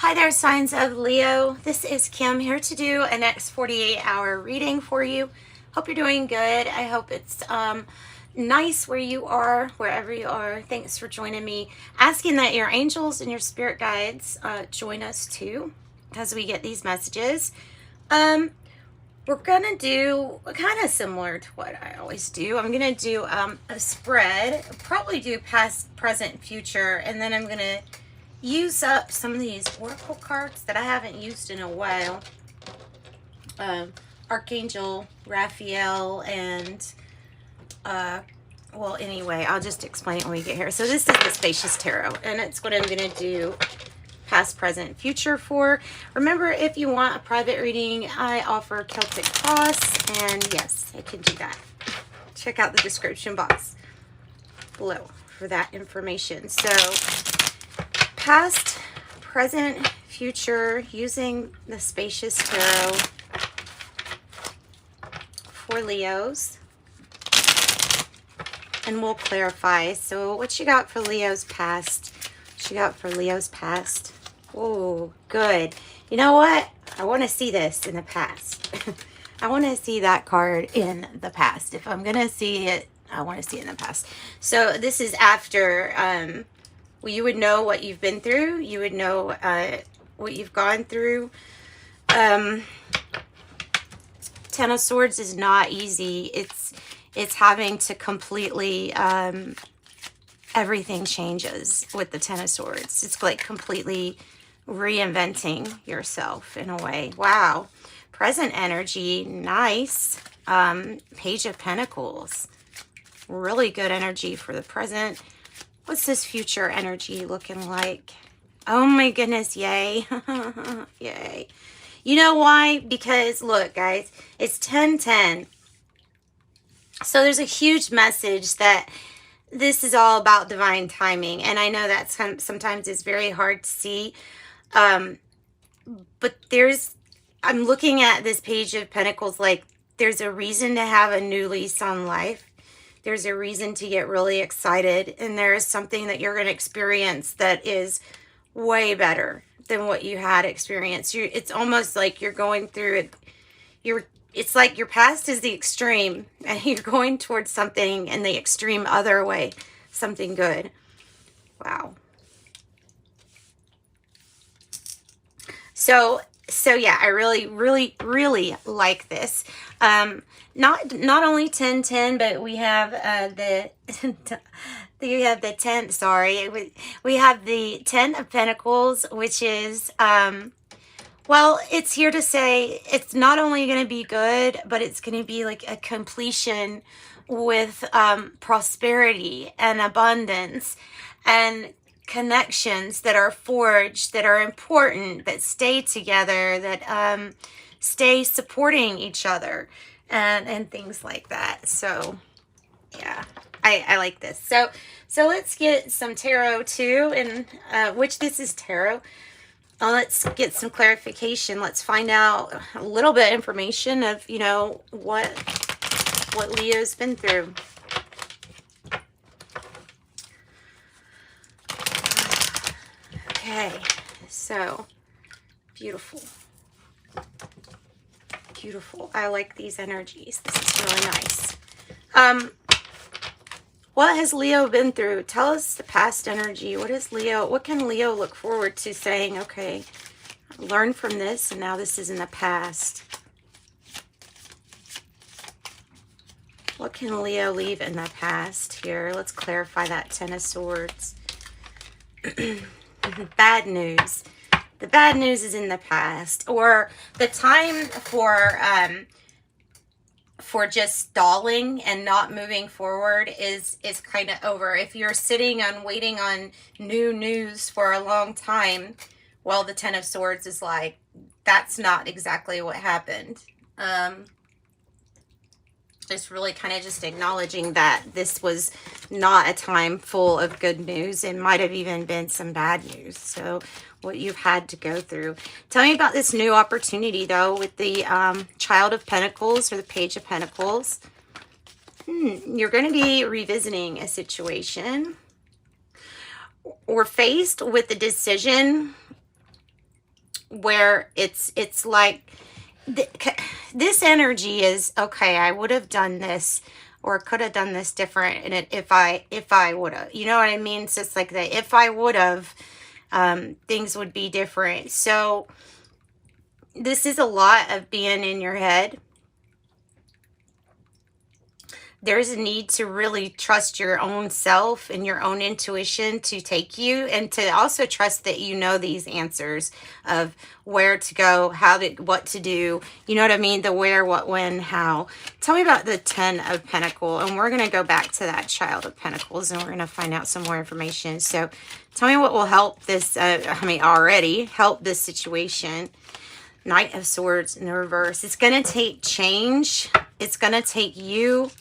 Hi there, signs of Leo. This is Kim here to do a next 48-hour reading for you. Hope you're doing good. I hope it's nice where you are, wherever you are. Thanks for joining me. Asking that your angels and your spirit guides join us too as we get these messages. We're going to do kind of similar to what I always do. I'm going to do a spread, probably do past, present, future, and then I'm going to use up some of these oracle cards that I haven't used in a while. Archangel Raphael and well, anyway, I'll just explain it when we get here. So this is the Spacious Tarot, and it's what I'm going to do past, present, future for. Remember, if you want a private reading, I offer Celtic Cross, and yes, I can do that. Check out the description box below for that information. So past, present, future, using the Spacious Tarot for Leos. And we'll clarify. So what you got for Leo's past? What you got for Leo's past? Oh, good. You know what? I want to see this in the past. I want to see that card in the past. If I'm going to see it, I want to see it in the past. So this is after... well, you would know what you've been through. You would know what you've gone through. Ten of Swords is not easy. It's having to completely, everything changes with the Ten of Swords. It's like completely reinventing yourself in a way. Wow. Present energy, nice. Page of Pentacles. Really good energy for the present. What's this future energy looking like? Oh my goodness, yay. Yay. You know why? Because, look, guys, it's 10-10. So there's a huge message that this is all about divine timing. And I know that sometimes it's very hard to see. But I'm looking at this Page of Pentacles like there's a reason to have a new lease on life. There's a reason to get really excited, and there is something that you're going to experience that is way better than what you had experienced. It's almost like you're going through it. It's like your past is the extreme, and you're going towards something in the extreme other way, something good. Wow. So yeah, I really, really, really like this. Not only 10-10, but we have we have the 10, sorry. We have the 10 of Pentacles, which is, well, it's here to say it's not only going to be good, but it's going to be like a completion with prosperity and abundance and connections that are forged, that are important, that stay together, that stay supporting each other, and things like that. So yeah, I like this. So let's get some tarot too, and which this is tarot. Let's get some clarification. Let's find out a little bit of information of, you know, what Leo's been through. Okay, so beautiful. Beautiful. I like these energies. This is really nice. What has Leo been through? Tell us the past energy. What can Leo look forward to saying, okay, learn from this, and now this is in the past. What can Leo leave in the past here? Let's clarify that Ten of Swords. Bad news. The bad news is in the past, or the time for just stalling and not moving forward is kind of over. If you're sitting and waiting on new news for a long time, well, the Ten of Swords is like, that's not exactly what happened. Just really kind of just acknowledging that this was not a time full of good news. It might have even been some bad news. So what you've had to go through. Tell me about this new opportunity, though, with the Child of Pentacles or the Page of Pentacles. You're going to be revisiting a situation or faced with a decision where it's like this energy is, okay, I would have done this or could have done this different, and if I would have, you know what I mean? So it's like that if I would have, things would be different. So this is a lot of being in your head. There's a need to really trust your own self and your own intuition to take you, and to also trust that you know these answers of where to go, what to do. You know what I mean? The where, what, when, how. Tell me about the 10 of Pentacles, and we're going to go back to that Child of Pentacles, and we're going to find out some more information. So tell me what will help this, already help this situation. Knight of Swords in the reverse. It's going to take change. It's going to take you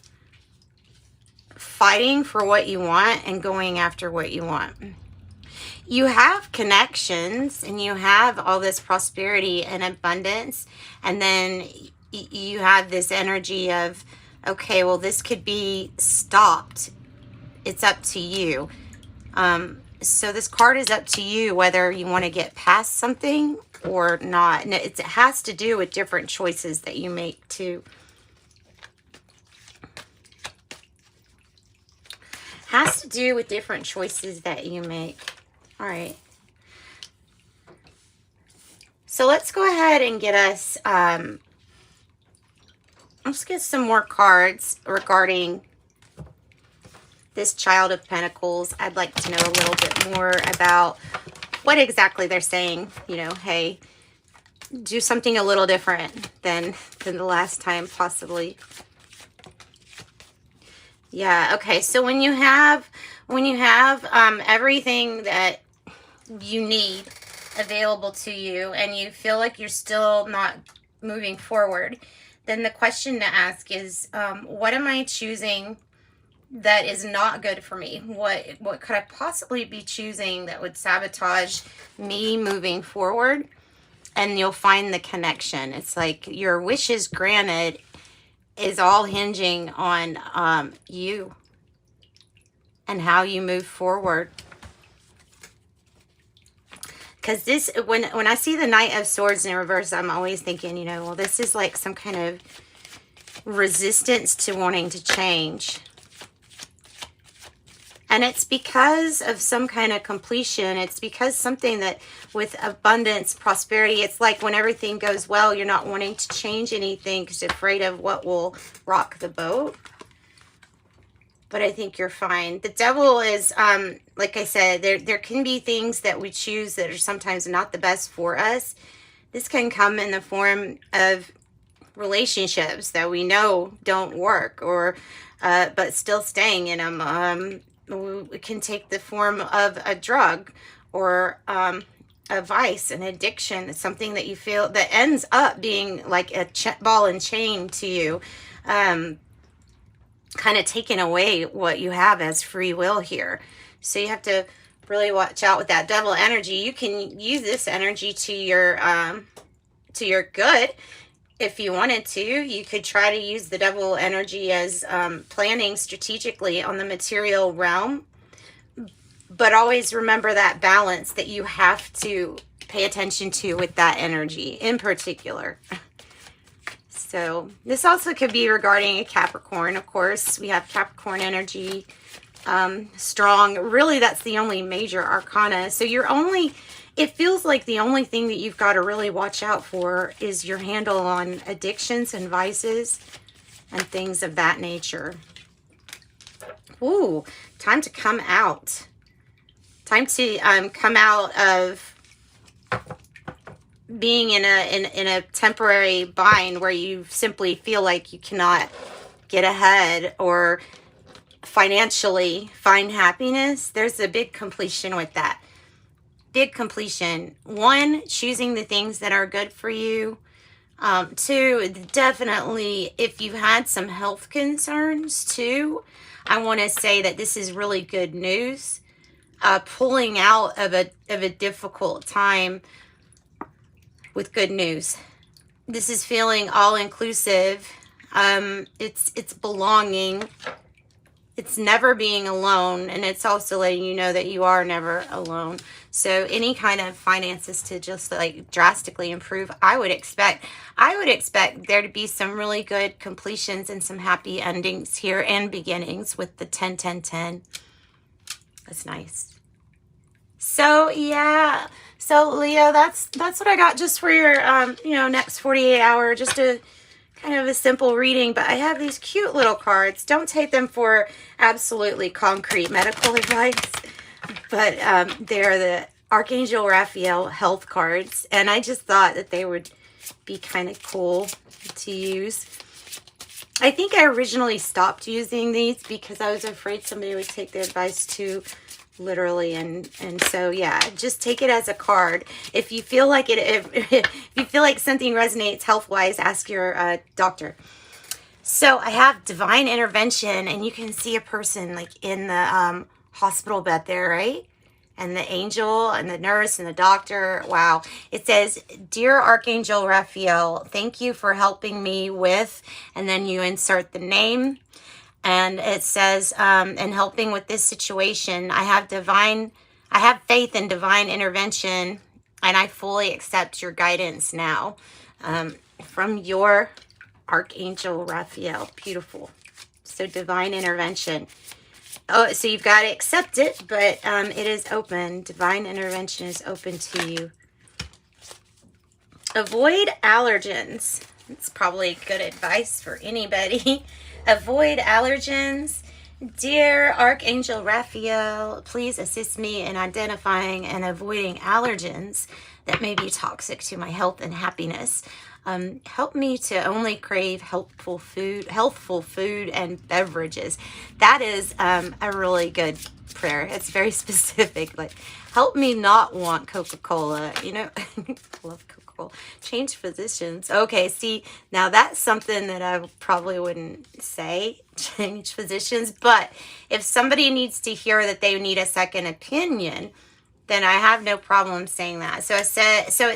fighting for what you want and going after what you want. You have connections and you have all this prosperity and abundance, and then you have this energy of, okay, well, this could be stopped. It's up to you. So this card is up to you whether you want to get past something or not. And it has to do with different choices that you make too. Has to do with different choices that you make. All right. So let's go ahead and get us, let's get some more cards regarding this Child of Pentacles. I'd like to know a little bit more about what exactly they're saying. You know, hey, do something a little different than the last time, possibly. Yeah, okay. So when you have everything that you need available to you and you feel like you're still not moving forward, then the question to ask is, what am I choosing that is not good for me? What could I possibly be choosing that would sabotage me moving forward? And you'll find the connection. It's like your wishes granted is all hinging on you and how you move forward. Because this, when I see the Knight of Swords in reverse, I'm always thinking, you know, well, this is like some kind of resistance to wanting to change. And it's because of some kind of completion. It's because something that with abundance, prosperity, it's like when everything goes well, you're not wanting to change anything because you're afraid of what will rock the boat. But I think you're fine. The Devil is, like I said, there can be things that we choose that are sometimes not the best for us. This can come in the form of relationships that we know don't work, or but still staying in them. It can take the form of a drug or a vice, an addiction. It's something that you feel that ends up being like a ball and chain to you, kind of taking away what you have as free will here. So you have to really watch out with that Devil energy. You can use this energy to your good. If you wanted to, you could try to use the Devil energy as planning strategically on the material realm. But always remember that balance that you have to pay attention to with that energy in particular. So this also could be regarding a Capricorn. Of course, we have Capricorn energy, strong. Really, that's the only major arcana. So it feels like the only thing that you've got to really watch out for is your handle on addictions and vices and things of that nature. Ooh, time to come out. Time to come out of being in a temporary bind where you simply feel like you cannot get ahead or financially find happiness. There's a big completion with that. Big completion. One, choosing the things that are good for you. Two, definitely if you've had some health concerns too, I want to say that this is really good news. Pulling out of a difficult time with good news. This is feeling all inclusive. It's belonging. it's never being alone, and it's also letting you know that you are never alone. So any kind of finances to just like drastically improve, I would expect there to be some really good completions and some happy endings here and beginnings with the 10 10 10. That's nice. So yeah, so Leo, that's what I got just for your next 48 hour, just a kind of a simple reading. But I have these cute little cards. Don't take them for absolutely concrete medical advice, but they're the Archangel Raphael health cards, and I just thought that they would be kind of cool to use. I think I originally stopped using these because I was afraid somebody would take the advice too literally, and so yeah, just take it as a card. If you feel like if you feel like something resonates health wise, ask your doctor. So I have divine intervention, and you can see a person like in the hospital bed there, right? And the angel and the nurse and the doctor. Wow. It says, "Dear Archangel Raphael, thank you for helping me with," and then you insert the name. And it says, "in helping with this situation, I have faith in divine intervention, and I fully accept your guidance now." From your Archangel Raphael. Beautiful. So divine intervention. Oh, so you've got to accept it, but it is open. Divine intervention is open to you. Avoid allergens. It's probably good advice for anybody. Avoid allergens. Dear Archangel Raphael, please assist me in identifying and avoiding allergens that may be toxic to my health and happiness. Help me to only crave healthful food and beverages. That is a really good prayer. It's very specific. Like, help me not want Coca-Cola. You know, I love Coca-Cola. Change positions. Okay, see, now that's something that I probably wouldn't say. Change positions. But if somebody needs to hear that they need a second opinion, then I have no problem saying that. So it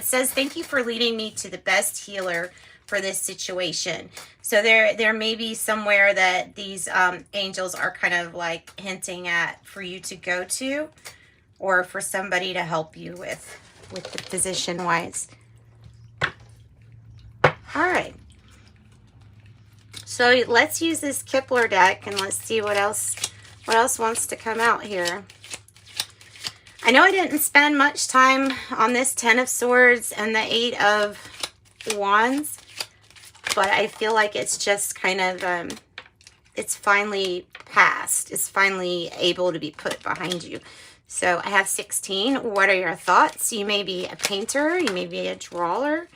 says, "Thank you for leading me to the best healer for this situation." So there may be somewhere that these angels are kind of like hinting at for you to go to, or for somebody to help you with the position wise. All right. So let's use this Kepler deck and let's see what else wants to come out here. I know I didn't spend much time on this 10 of Swords and the 8 of Wands, but I feel like it's just kind of, it's finally passed. It's finally able to be put behind you. So I have 16. What are your thoughts? You may be a painter. You may be a drawer.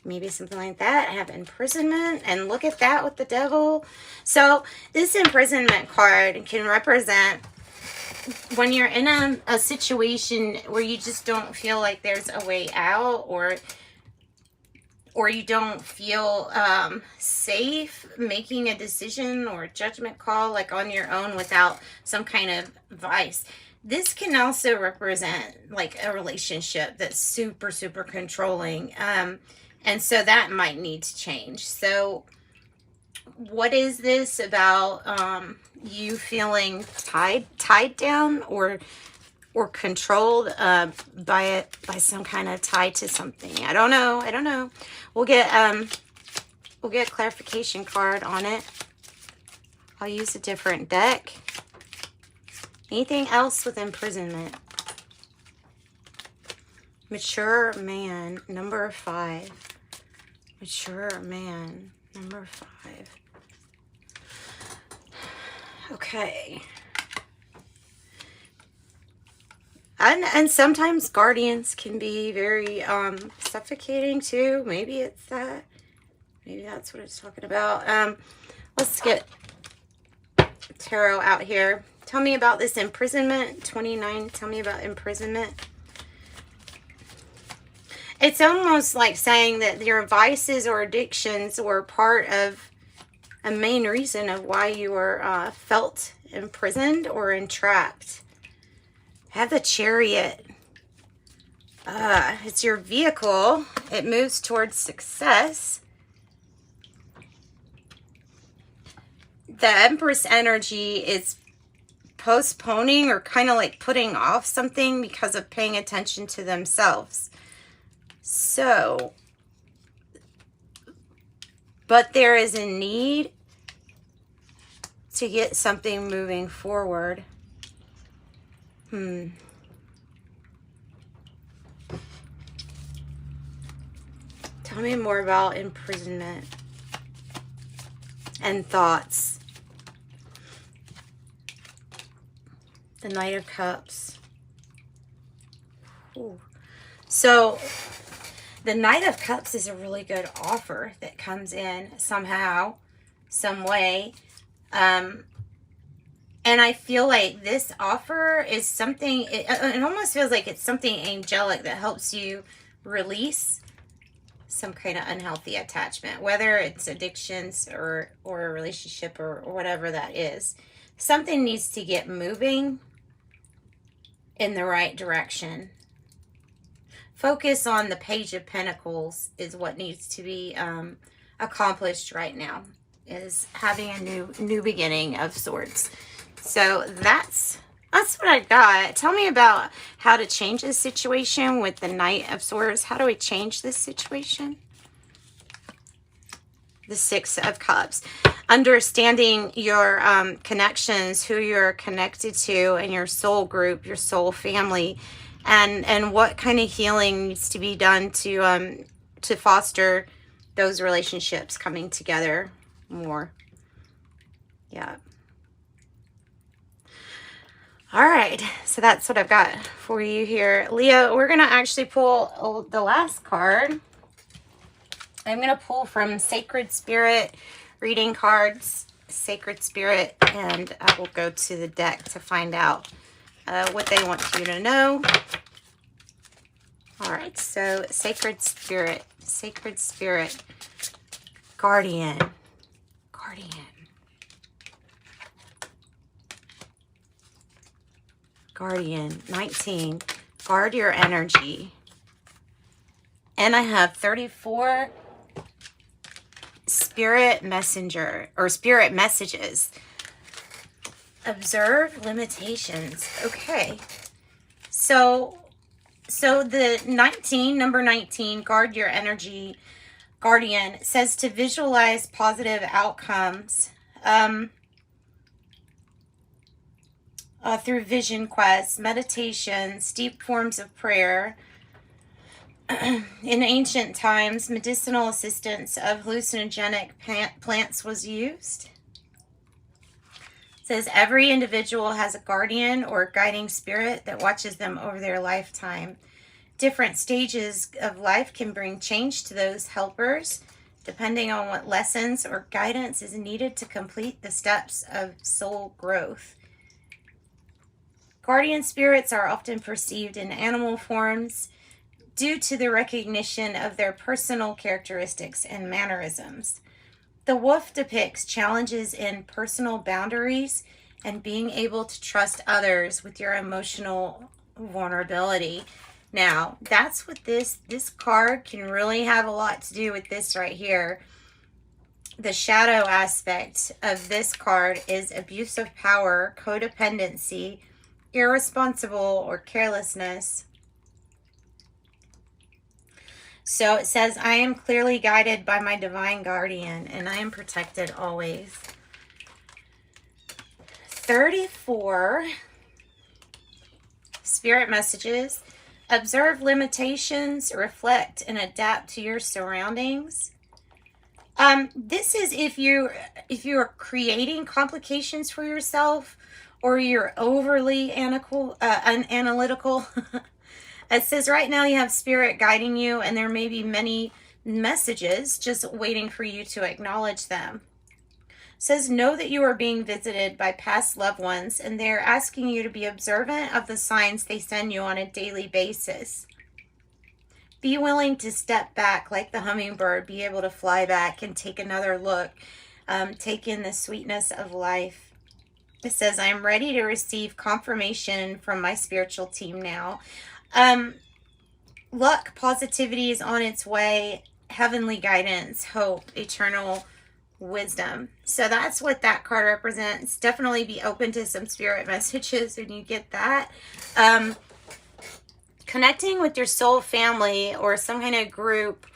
Maybe something like that. I have imprisonment, and look at that with the devil. So this imprisonment card can represent when you're in a situation where you just don't feel like there's a way out, or you don't feel safe making a decision or a judgment call like on your own without some kind of advice. This can also represent like a relationship that's super, super controlling. And so that might need to change. So what is this about you feeling tied down or controlled by some kind of tie to something? I don't know. We'll get a clarification card on it. I'll use a different deck. Anything else with imprisonment? Mature man, number 5. Mature man, number 5. Okay. And sometimes guardians can be very suffocating too. Maybe it's that. Maybe that's what it's talking about. Let's get tarot out here. Tell me about this imprisonment. 29. Tell me about imprisonment. It's almost like saying that your vices or addictions were part of a main reason of why you were felt imprisoned or entrapped. Have the Chariot. It's your vehicle. It moves towards success. The Empress energy is postponing or kind of like putting off something because of paying attention to themselves. So, but there is a need to get something moving forward. Tell me more about imprisonment and thoughts. The Knight of Cups. Ooh. So the Knight of Cups is a really good offer that comes in somehow, some way. And I feel like this offer is something, it almost feels like it's something angelic that helps you release some kind of unhealthy attachment, whether it's addictions or a relationship or whatever that is. Something needs to get moving in the right direction. Focus on the Page of Pentacles is what needs to be accomplished right now, is having a new beginning of sorts. So that's what I got. Tell me about how to change this situation with the Knight of Swords. How do we change this situation? The Six of Cups. Understanding your connections, who you're connected to, and your soul group, your soul family, and what kind of healing needs to be done to foster those relationships coming together more. Yeah. All right, so that's what I've got for you here. Leo, we're going to actually pull the last card. I'm going to pull from Sacred Spirit reading cards, Sacred Spirit, and I will go to the deck to find out what they want you to know. All right, so Sacred Spirit, Guardian. Guardian, 19, guard your energy. And I have 34 spirit messenger or spirit messages. Observe limitations. Okay. So the 19, number 19, guard your energy, Guardian, says to visualize positive outcomes through vision quests, meditations, deep forms of prayer. In ancient times, medicinal assistance of hallucinogenic plants was used. It says every individual has a guardian or guiding spirit that watches them over their lifetime. Different stages of life can bring change to those helpers, depending on what lessons or guidance is needed to complete the steps of soul growth. Guardian spirits are often perceived in animal forms due to the recognition of their personal characteristics and mannerisms. The wolf depicts challenges in personal boundaries and being able to trust others with your emotional vulnerability. Now, that's what this card can really have a lot to do with this right here. The shadow aspect of this card is abuse of power, codependency, irresponsible, or carelessness. So it says, I am clearly guided by my divine guardian, and I am protected always. 34 spirit messages. Observe limitations, reflect, and adapt to your surroundings. This is if you're creating complications for yourself, or you're overly analytical. It says right now you have spirit guiding you, and there may be many messages just waiting for you to acknowledge them. It says know that you are being visited by past loved ones, and they're asking you to be observant of the signs they send you on a daily basis. Be willing to step back like the hummingbird, be able to fly back and take another look, take in the sweetness of life. It says, I am ready to receive confirmation from my spiritual team now. Luck, positivity is on its way, heavenly guidance, hope, eternal wisdom. So that's what that card represents. Definitely be open to some spirit messages when you get that. Connecting with your soul family or some kind of group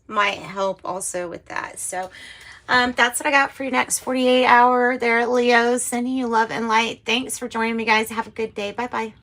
might help also with that. So that's what I got for your next 48 hour there, Leos. Sending you love and light. Thanks for joining me, guys. Have a good day. Bye-bye.